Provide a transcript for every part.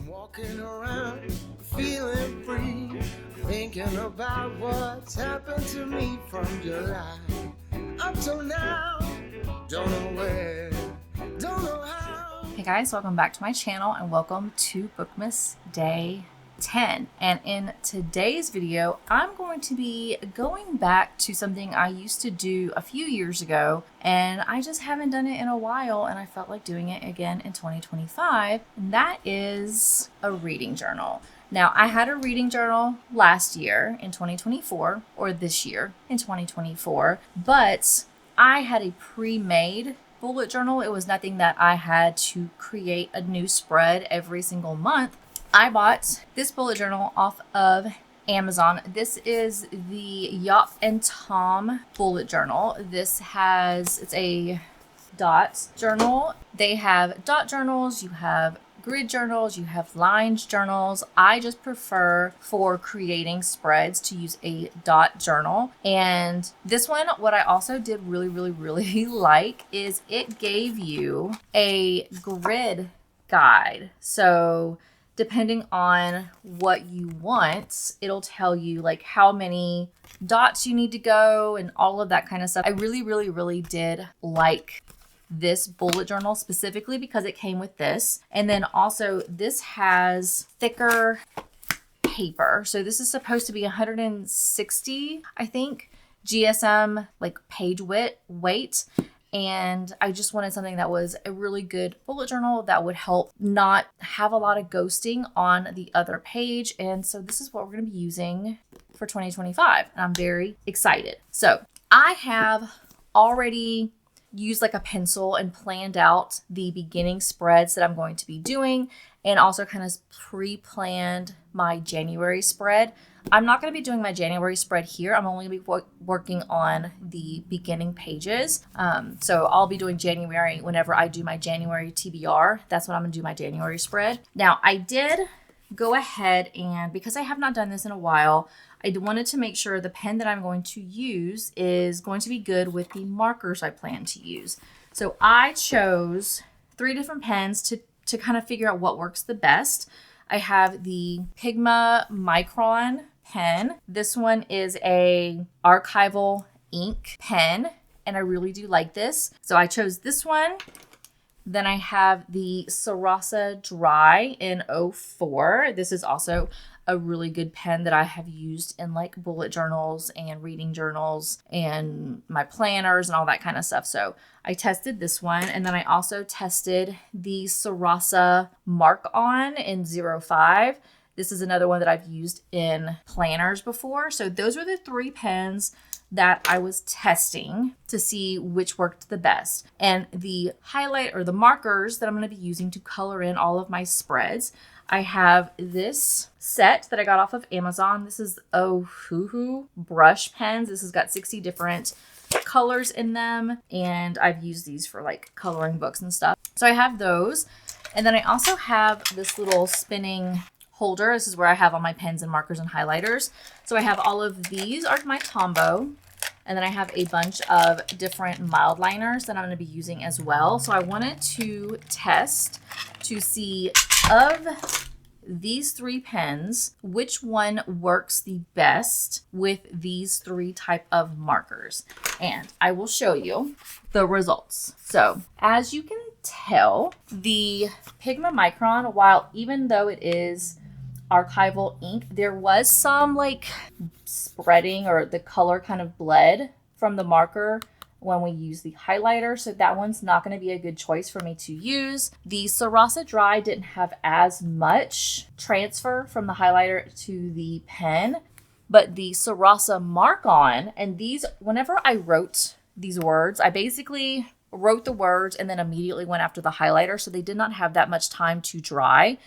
I'm walking around feeling free, thinking about what's happened to me from July up till now. Don't know where, don't know how. Hey guys, welcome back to my channel and welcome to Bookmas Day 10. And in today's video, I'm going to be going back to something I used to do a few years ago, and I just haven't done it in a while, and I felt like doing it again in 2025, and that is a reading journal. Now, I had a reading journal last year in 2024, or this year in 2024, but I had a pre-made bullet journal. It was nothing that I had to create a new spread every single month. I bought this bullet journal off of Amazon. This is the Yop and Tom bullet journal. It's a dot journal. They have dot journals, you have grid journals, you have lined journals. I just prefer for creating spreads to use a dot journal. And this one, what I also did really like is it gave you a grid guide. So depending on what you want, it'll tell you like how many dots you need to go and all of that kind of stuff. I really did like this bullet journal specifically because it came with this. And then also this has thicker paper. So this is supposed to be 160, I think, GSM like page weight. And I just wanted something that was a really good bullet journal that would help not have a lot of ghosting on the other page. And so this is what we're going to be using for 2025. And I'm very excited. So I have already used like a pencil and planned out the beginning spreads that I'm going to be doing, and also kind of pre-planned my January spread. I'm not going to be doing my January spread here. I'm only going to be working on the beginning pages. So I'll be doing January whenever I do my January TBR. That's when I'm going to do my January spread. Now, I did go ahead and, because I have not done this in a while, I wanted to make sure the pen that I'm going to use is going to be good with the markers I plan to use. So I chose 3 different pens to kind of figure out what works the best. I have the Pigma Micron pen. This one is a archival ink pen, and I really do like this. So I chose this one. Then I have the Sarasa Dry in 04. This is also a really good pen that I have used in like bullet journals and reading journals and my planners and all that kind of stuff. So I tested this one, and then I also tested the Sarasa Mark On in 05. This is another one that I've used in planners before. So those were the 3 pens that I was testing to see which worked the best. And the highlight or the markers that I'm going to be using to color in all of my spreads, I have this set that I got off of Amazon. This is Ohuhu brush pens. This has got 60 different colors in them, and I've used these for like coloring books and stuff. So I have those. And then I also have this little spinning holder. This is where I have all my pens and markers and highlighters. So I have all of these are my Tombow. And then I have a bunch of different mild liners that I'm going to be using as well. So I wanted to test to see of these 3 pens, which one works the best with these 3 type of markers. And I will show you the results. So as you can tell, the Pigma Micron, while even though it is archival ink, there was some like spreading, or the color kind of bled from the marker when we use the highlighter. So that one's not going to be a good choice for me to use. The Sarasa Dry didn't have as much transfer from the highlighter to the pen, but the Sarasa Mark On, and these, whenever I wrote these words, I basically wrote the words and then immediately went after the highlighter. So they did not have that much time to dry.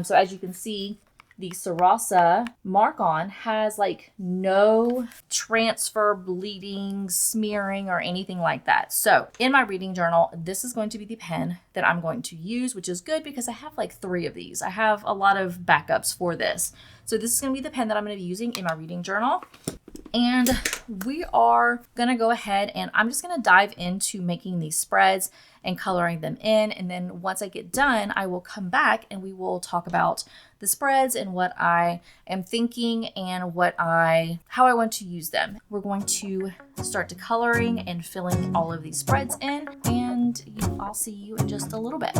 So as you can see, the Sarasa Mark On has like no transfer, bleeding, smearing, or anything like that. So in my reading journal, this is going to be the pen that I'm going to use, which is good because I have like 3 of these. I have a lot of backups for this. So this is going to be the pen that I'm going to be using in my reading journal. And we are going to go ahead and I'm just going to dive into making these spreads. and coloring them in. And then once I get done, I will come back and we will talk about the spreads and what I am thinking and how I want to use them. We're going to start decoloring and filling all of these spreads in, and I'll see you in just a little bit.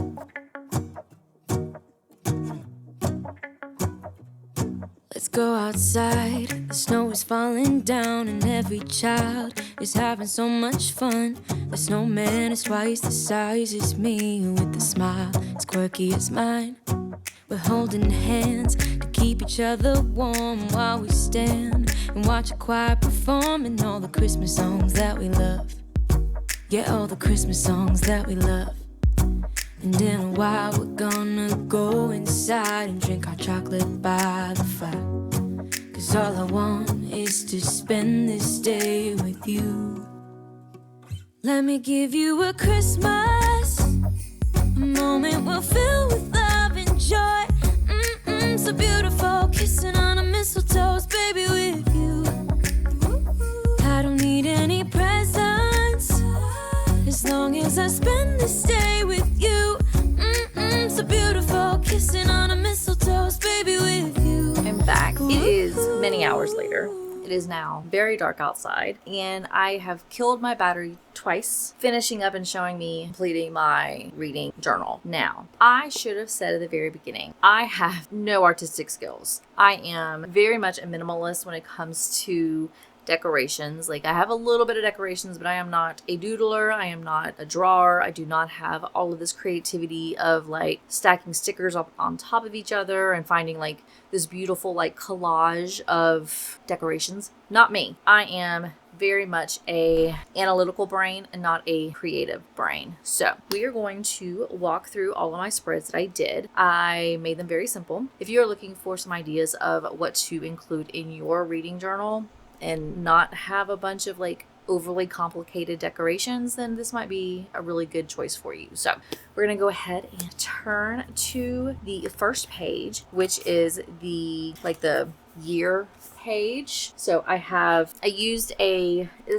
Let's go outside, the snow is falling down and every child is having so much fun. The snowman is twice the size as me, with a smile as quirky as mine. We're holding hands to keep each other warm while we stand and watch a choir performing all the Christmas songs that we love. Yeah, all the Christmas songs that we love. And in a while we're gonna go inside and drink our chocolate by the fire. 'Cause all I want is to spend this day with you. Let me give you a Christmas, a moment we'll fill with love and joy. So beautiful, kissing on a mistletoe, baby, with you. I don't need any presents, as long as I spend this day with you. So beautiful, kissing on a mistletoe, baby, with you. I'm back. It is many hours later. It is now very dark outside, and I have killed my battery twice, finishing up and showing me completing my reading journal. Now, I should have said at the very beginning, I have no artistic skills. I am very much a minimalist when it comes to decorations. Like, I have a little bit of decorations, but I am not a doodler. I am not a drawer. I do not have all of this creativity of like stacking stickers up on top of each other and finding like this beautiful like collage of decorations. Not me. I am very much a analytical brain and not a creative brain. So we are going to walk through all of my spreads that I did. I made them very simple. If you're looking for some ideas of what to include in your reading journal and not have a bunch of like overly complicated decorations, then this might be a really good choice for you. So we're gonna go ahead and turn to the first page, which is the year page. So this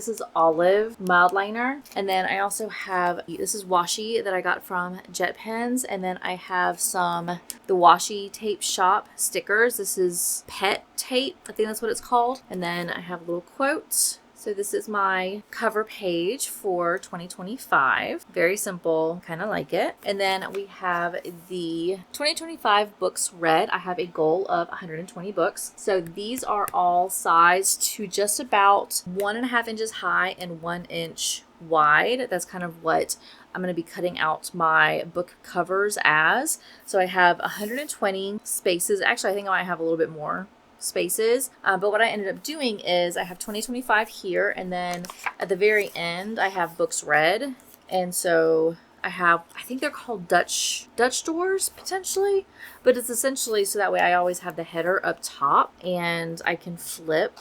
is olive mild liner, and then I also have, this is washi that I got from Jet Pens, and then I have the washi tape shop stickers. This is pet tape, I think that's what it's called. And then I have little quotes. So this is my cover page for 2025. Very simple, kind of like it. And then we have the 2025 books read. I have a goal of 120 books. So these are all sized to just about 1.5 inches high and 1 inch wide. That's kind of what I'm going to be cutting out my book covers as. So I have 120 spaces. Actually, I think I might have a little bit more spaces, but what I ended up doing is I have 2025 here, and then at the very end I have books read. And so I think they're called Dutch doors potentially, but it's essentially so that way I always have the header up top and I can flip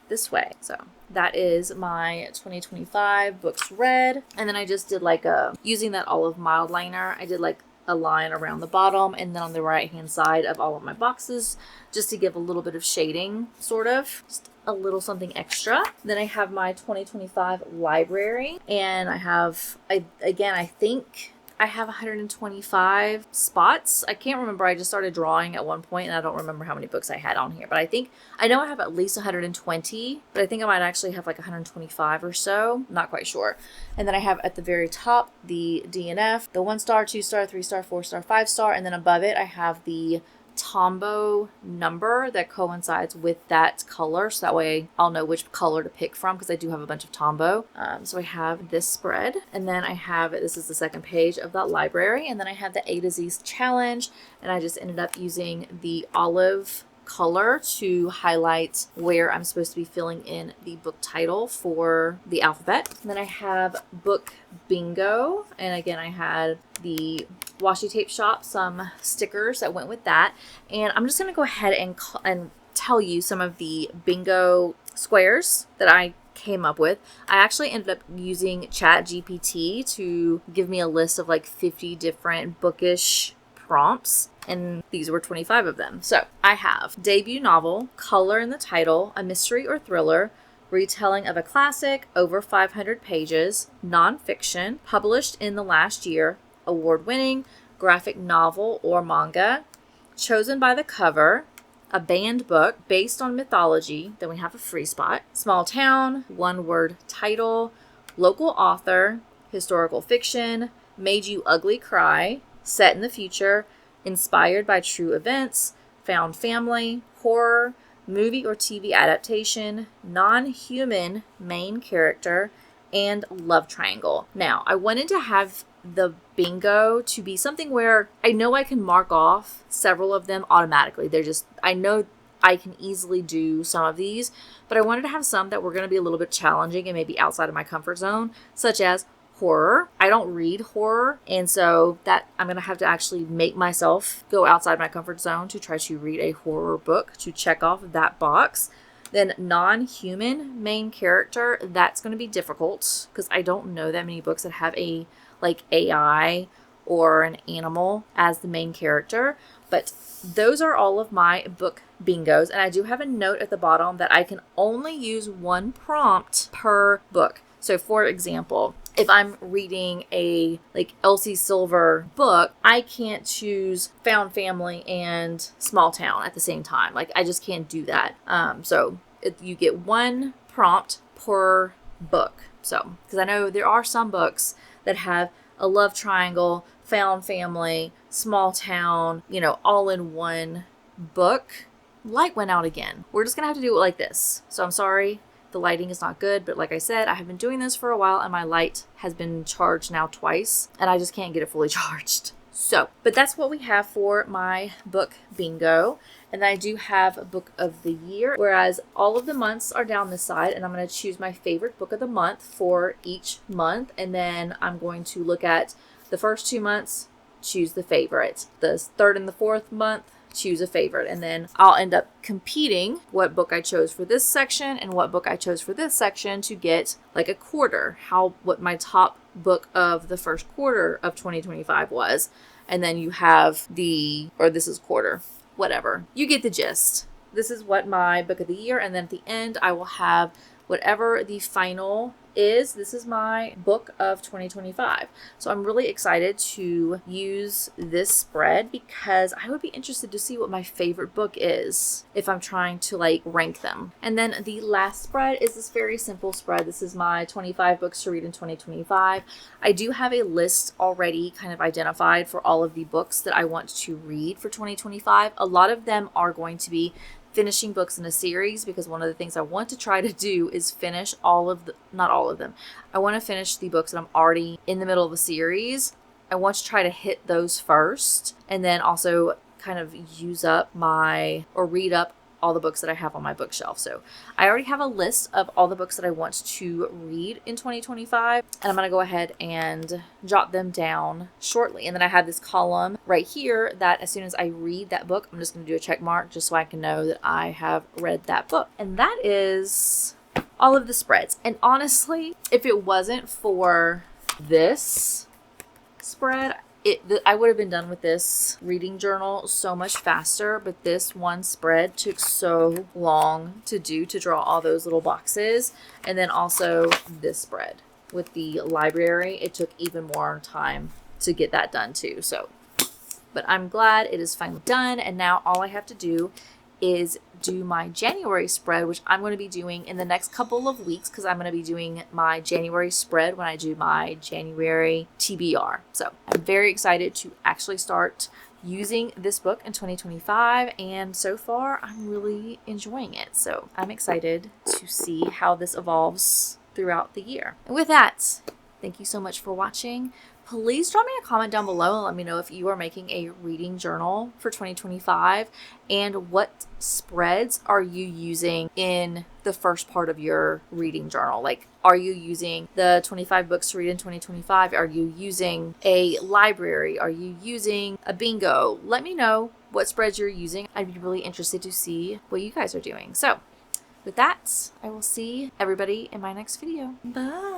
this way. So that is my 2025 books read. And then I just did using that olive mild liner, I did like a line around the bottom and then on the right hand side of all of my boxes, just to give a little bit of shading, sort of, just a little something extra. Then I have my 2025 library, and I think I have 125 spots. I can't remember. I just started drawing at one point and I don't remember how many books I had on here, but I know I have at least 120, but I think I might actually have like 125 or so. Not quite sure. And then I have at the very top the DNF, the 1-star, 2-star, 3-star, 4-star, 5-star, and then above it I have the Tombow number that coincides with that color, so that way I'll know which color to pick from, because I do have a bunch of Tombow. So I have this spread, and then this is the second page of that library, and then I have the A to Z challenge, and I just ended up using the olive color to highlight where I'm supposed to be filling in the book title for the alphabet. And then I have book bingo, and again I had the washi tape shop, some stickers that went with that. And I'm just going to go ahead and tell you some of the bingo squares that I came up with. I actually ended up using ChatGPT to give me a list of like 50 different bookish prompts, and these were 25 of them. So I have debut novel, color in the title, a mystery or thriller, retelling of a classic, over 500 pages, nonfiction, published in the last year, award-winning, graphic novel or manga, chosen by the cover, a banned book based on mythology, then we have a free spot, small town, one-word title, local author, historical fiction, made you ugly cry, set in the future, inspired by true events, found family, horror, movie or TV adaptation, non-human main character, and love triangle. Now, I wanted to have the bingo to be something where I know I can mark off several of them automatically. I know I can easily do some of these, but I wanted to have some that were going to be a little bit challenging and maybe outside of my comfort zone, such as horror. I don't read horror, and so that I'm going to have to actually make myself go outside my comfort zone to try to read a horror book to check off that box. Then non-human main character, that's going to be difficult because I don't know that many books that have a like AI or an animal as the main character. But those are all of my book bingos. And I do have a note at the bottom that I can only use one prompt per book. So for example, if I'm reading a like Elsie Silver book, I can't choose Found Family and Small Town at the same time. Like I just can't do that. So you get one prompt per book. So, because I know there are some books that have a love triangle, Found Family, Small Town, all in one book. Light went out again. We're just gonna have to do it like this. So I'm sorry. The lighting is not good, but like I said, I have been doing this for a while and my light has been charged now twice and I just can't get it fully charged. So, but that's what we have for my book bingo. And then I do have a book of the year, whereas all of the months are down this side, and I'm going to choose my favorite book of the month for each month. And then I'm going to look at the first 2 months, choose the favorite. The third and the fourth month, choose a favorite. And then I'll end up competing what book I chose for this section and what book I chose for this section to get like a quarter, what my top book of the first quarter of 2025 was. And then you have this is quarter, whatever. You get the gist. This is what my book of the year. And then at the end, I will have whatever the final is. This is my book of 2025. So I'm really excited to use this spread because I would be interested to see what my favorite book is if I'm trying to like rank them. And then the last spread is this very simple spread. This is my 25 books to read in 2025. I do have a list already kind of identified for all of the books that I want to read for 2025. A lot of them are going to be finishing books in a series because one of the things I want to try to do is finish not all of them. I want to finish the books that I'm already in the middle of a series. I want to try to hit those first and then also kind of read up all the books that I have on my bookshelf. So I already have a list of all the books that I want to read in 2025, and I'm going to go ahead and jot them down shortly. And then I have this column right here that as soon as I read that book, I'm just going to do a check mark just so I can know that I have read that book. And that is all of the spreads. And honestly, if it wasn't for this spread, I would have been done with this reading journal so much faster, but this one spread took so long to draw all those little boxes. And then also this spread with the library, it took even more time to get that done too. So, but I'm glad it is finally done. And now all I have to do is do my January spread, which I'm going to be doing in the next couple of weeks because I'm going to be doing my January spread when I do my January TBR. So I'm very excited to actually start using this book in 2025, and so far I'm really enjoying it. So I'm excited to see how this evolves throughout the year. And with that, thank you so much for watching. Please drop me a comment down below and let me know if you are making a reading journal for 2025 and what spreads are you using in the first part of your reading journal. Like, are you using the 25 books to read in 2025? Are you using a library? Are you using a bingo? Let me know what spreads you're using. I'd be really interested to see what you guys are doing. So with that, I will see everybody in my next video. Bye.